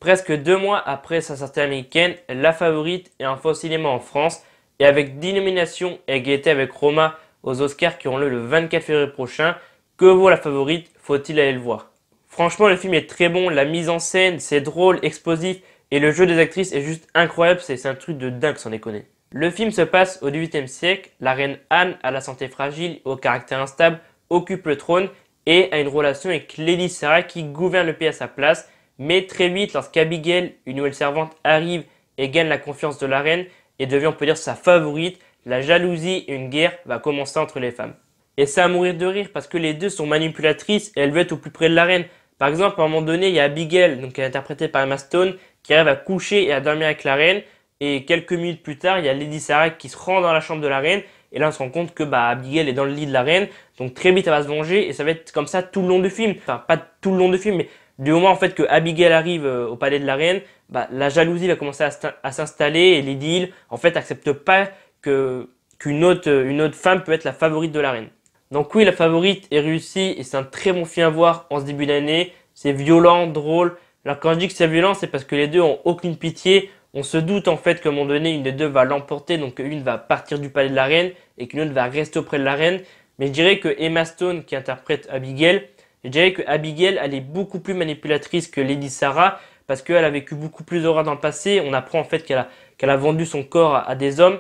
Presque 2 mois après sa sortie américaine, La Favorite est enfin au cinéma en France et avec 10 nominations égalité avec Roma aux Oscars qui auront lieu le 24 février prochain. Que vaut La Favorite? Faut-il aller le voir? Franchement, le film est très bon, la mise en scène, c'est drôle, explosif et le jeu des actrices est juste incroyable, c'est un truc de dingue sans déconner. Le film se passe au XVIIIe siècle, la reine Anne, à la santé fragile, au caractère instable, occupe le trône et a une relation avec Lady Sarah qui gouverne le pays à sa place. Mais très vite, lorsqu'Abigail, une nouvelle servante, arrive et gagne la confiance de la reine et devient, on peut dire, sa favorite, la jalousie et une guerre va commencer entre les femmes. Et c'est à mourir de rire parce que les deux sont manipulatrices et elles veulent être au plus près de la reine. Par exemple, à un moment donné, il y a Abigail, donc qui est interprétée par Emma Stone, qui arrive à coucher et à dormir avec la reine. Et quelques minutes plus tard, il y a Lady Sarah qui se rend dans la chambre de la reine. Et là, on se rend compte que Abigail est dans le lit de la reine. Donc très vite, elle va se venger et ça va être comme ça tout le long du film. Enfin, pas tout le long du film, mais du moment en fait que Abigail arrive au palais de la reine, la jalousie va commencer à s'installer et Lady Hill, en fait, accepte pas qu'une autre femme peut être la favorite de la reine. Donc oui, La Favorite est réussie et c'est un très bon film à voir en ce début d'année. C'est violent, drôle. Alors quand je dis que c'est violent, c'est parce que les deux ont aucune pitié. On se doute en fait qu'à un moment donné, une des deux va l'emporter, donc une va partir du palais de la reine et qu'une autre va rester auprès de la reine. Mais je dirais que Emma Stone, qui interprète Abigail, je dirais que Abigail, elle est beaucoup plus manipulatrice que Lady Sarah parce qu'elle a vécu beaucoup plus d'horreur dans le passé. On apprend en fait qu'elle a vendu son corps à des hommes.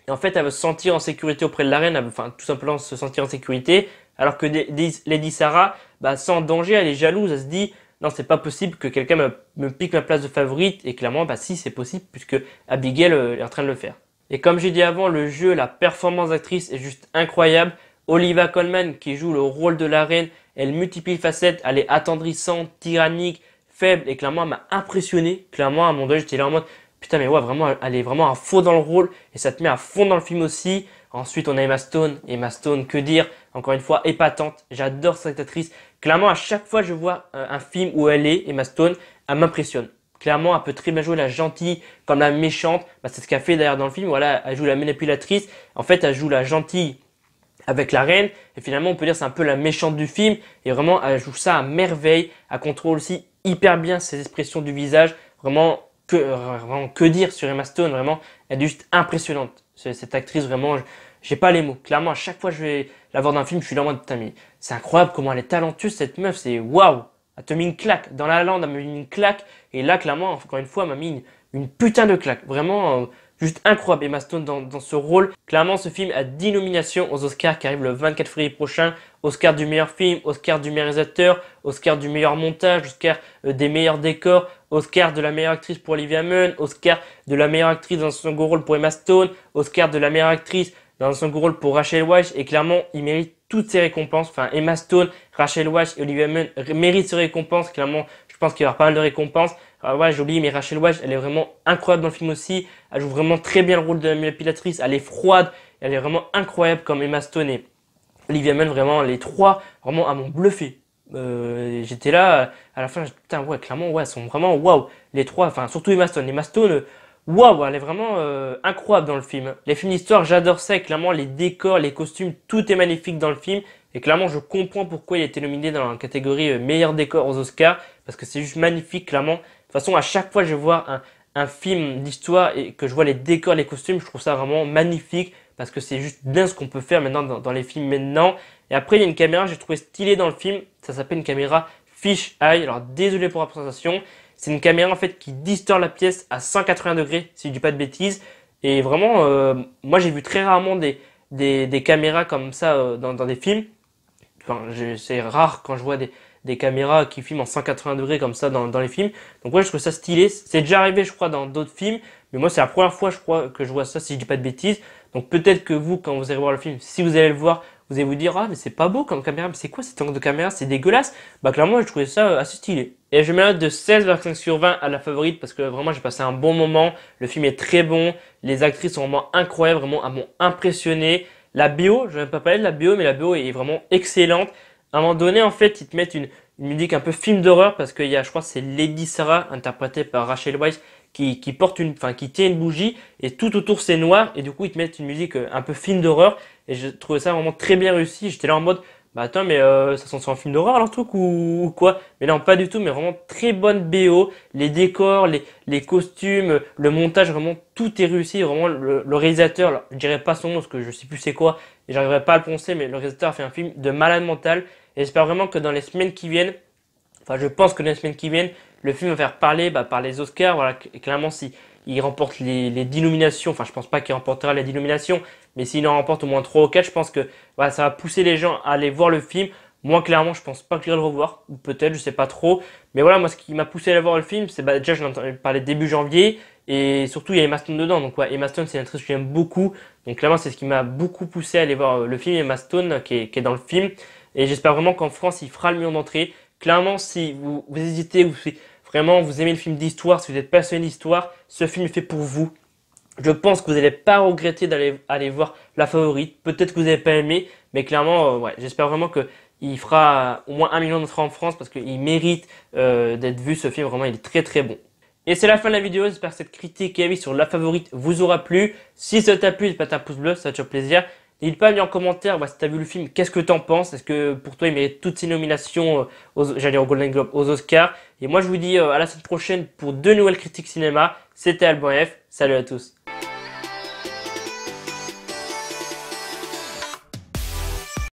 Et en fait, elle veut se sentir en sécurité auprès de la reine, elle veut tout simplement se sentir en sécurité. Alors que Lady Sarah, sans danger, elle est jalouse, elle se dit non, c'est pas possible que quelqu'un me pique ma place de favorite. Et clairement, si, c'est possible puisque Abigail est en train de le faire. Et comme j'ai dit avant, le jeu, la performance d'actrice est juste incroyable. Olivia Colman qui joue le rôle de la reine, elle multiplie les facettes, elle est attendrissante, tyrannique, faible et clairement elle m'a impressionné. Clairement à mon donné j'étais là en mode putain mais ouais vraiment elle est vraiment à fond dans le rôle et ça te met à fond dans le film aussi. Ensuite on a Emma Stone que dire, encore une fois épatante, j'adore cette actrice. Clairement à chaque fois que je vois un film où elle est, Emma Stone, elle m'impressionne. Clairement, elle peut très bien jouer la gentille comme la méchante. C'est ce qu'elle fait d'ailleurs dans le film. Voilà, elle joue la manipulatrice. En fait, elle joue la gentille avec la reine et finalement on peut dire c'est un peu la méchante du film et vraiment elle joue ça à merveille, elle contrôle aussi hyper bien ses expressions du visage, vraiment que dire sur Emma Stone, vraiment elle est juste impressionnante cette actrice, vraiment j'ai pas les mots, clairement à chaque fois que je vais la voir dans un film je suis là en mode putain mais c'est incroyable comment elle est talentueuse cette meuf, c'est waouh, elle te met une claque, dans La La Land elle m'a mis une claque et là clairement encore une fois elle m'a mis une putain de claque, vraiment juste incroyable Emma Stone dans ce rôle. Clairement, ce film a 10 nominations aux Oscars qui arrivent le 24 février prochain. Oscar du meilleur film, Oscar du meilleur réalisateur, Oscar du meilleur montage, Oscar des meilleurs décors, Oscar de la meilleure actrice pour Olivia Munn, Oscar de la meilleure actrice dans un second rôle pour Emma Stone, Oscar de la meilleure actrice dans un second rôle pour Rachel Weisz. Et clairement, il mérite toutes ces récompenses. Enfin, Emma Stone, Rachel Weisz et Olivia Munn méritent ces récompenses. Clairement, je pense qu'il y aura pas mal de récompenses. Alors ouais, j'ai oublié, mais Rachel Weisz, elle est vraiment incroyable dans le film aussi. Elle joue vraiment très bien le rôle de la manipulatrice. Elle est froide, elle est vraiment incroyable comme Emma Stone et Olivia Munn. Vraiment, les trois, vraiment, m'ont bluffé. J'étais là, à la fin, putain, ouais, clairement, ouais, elles sont vraiment waouh. Les trois, enfin, surtout Emma Stone. Emma Stone, waouh, elle est vraiment incroyable dans le film. Les films d'histoire, j'adore ça. Et clairement, les décors, les costumes, tout est magnifique dans le film. Et clairement, je comprends pourquoi il a été nominé dans la catégorie meilleur décor aux Oscars. Parce que c'est juste magnifique, clairement. De toute façon, à chaque fois que je vois un film d'histoire et que je vois les décors, les costumes, je trouve ça vraiment magnifique parce que c'est juste bien ce qu'on peut faire maintenant dans les films maintenant. Et après, il y a une caméra que j'ai trouvé stylée dans le film. Ça s'appelle une caméra fish eye. Alors, désolé pour la présentation. C'est une caméra en fait qui distord la pièce à 180 degrés, si je dis pas de bêtises. Et vraiment, moi j'ai vu très rarement des caméras comme ça dans des films. Enfin, c'est rare quand je vois des caméras qui filment en 180 degrés comme ça dans les films. Donc ouais, je trouve ça stylé. C'est déjà arrivé, je crois, dans d'autres films. Mais moi, c'est la première fois, je crois, que je vois ça, si je dis pas de bêtises. Donc peut-être que vous, quand vous allez voir le film, si vous allez le voir, vous allez vous dire, ah, mais c'est pas beau comme caméra, mais c'est quoi cet angle de caméra? C'est dégueulasse. Clairement, je trouvais ça assez stylé. Et je mets une note de 16,5 sur 20 à La Favorite parce que vraiment, j'ai passé un bon moment. Le film est très bon. Les actrices sont vraiment incroyables, vraiment, elles m'ont impressionné. La BO, je vais pas parler de la BO, mais la BO est vraiment excellente. À un moment donné, en fait, ils te mettent une musique un peu film d'horreur parce qu'il y a, je crois, c'est Lady Sarah, interprétée par Rachel Weisz, qui porte qui tient une bougie et tout autour c'est noir et du coup ils te mettent une musique un peu film d'horreur et je trouvais ça vraiment très bien réussi. J'étais là en mode, bah attends, mais ça sent un film d'horreur leur truc ou quoi? Mais non, pas du tout, mais vraiment très bonne BO, les décors, les costumes, le montage, vraiment tout est réussi. Vraiment, le réalisateur, alors, je dirais pas son nom parce que je sais plus c'est quoi et j'arriverai pas à le prononcer, mais le réalisateur a fait un film de malade mental et j'espère vraiment que dans les semaines qui viennent, enfin, je pense que dans les semaines qui viennent, le film va faire parler par les Oscars. Voilà, clairement, si il remporte les 10 nominations, enfin, je pense pas qu'il remportera les 10 nominations, mais s'il en remporte au moins 3 ou 4, je pense que voilà, ça va pousser les gens à aller voir le film. Moi, clairement, je pense pas que j'irai le revoir, ou peut-être, je sais pas trop. Mais voilà, moi, ce qui m'a poussé à aller voir le film, c'est déjà, je l'ai entendu parler début janvier, et surtout, il y a Emma Stone dedans. Donc, ouais, Emma Stone, c'est une actrice que j'aime beaucoup. Donc, clairement, c'est ce qui m'a beaucoup poussé à aller voir le film, Emma Stone, qui est dans le film. Et j'espère vraiment qu'en France, il fera le million d'entrées. Clairement, si vous hésitez, ou si vraiment vous aimez le film d'histoire, si vous êtes passionné d'histoire, ce film est fait pour vous. Je pense que vous n'allez pas regretter d'aller aller voir La Favorite. Peut-être que vous n'avez pas aimé, mais clairement, ouais, j'espère vraiment que il fera au moins 1 million d'entrées en France parce qu'il mérite d'être vu. Ce film, vraiment, il est très très bon. Et c'est la fin de la vidéo. J'espère que cette critique et avis sur La Favorite vous aura plu. Si ça t'a plu, n'hésite pas à mettre un pouce bleu, ça te fait plaisir. N'hésite pas à me dire en commentaire si tu as vu le film, qu'est-ce que t'en penses? Est-ce que pour toi il mérite toutes ces nominations j'allais dire au Golden Globe, aux Oscars? Et moi je vous dis à la semaine prochaine pour 2 nouvelles critiques cinéma. C'était Alban F. Salut à tous.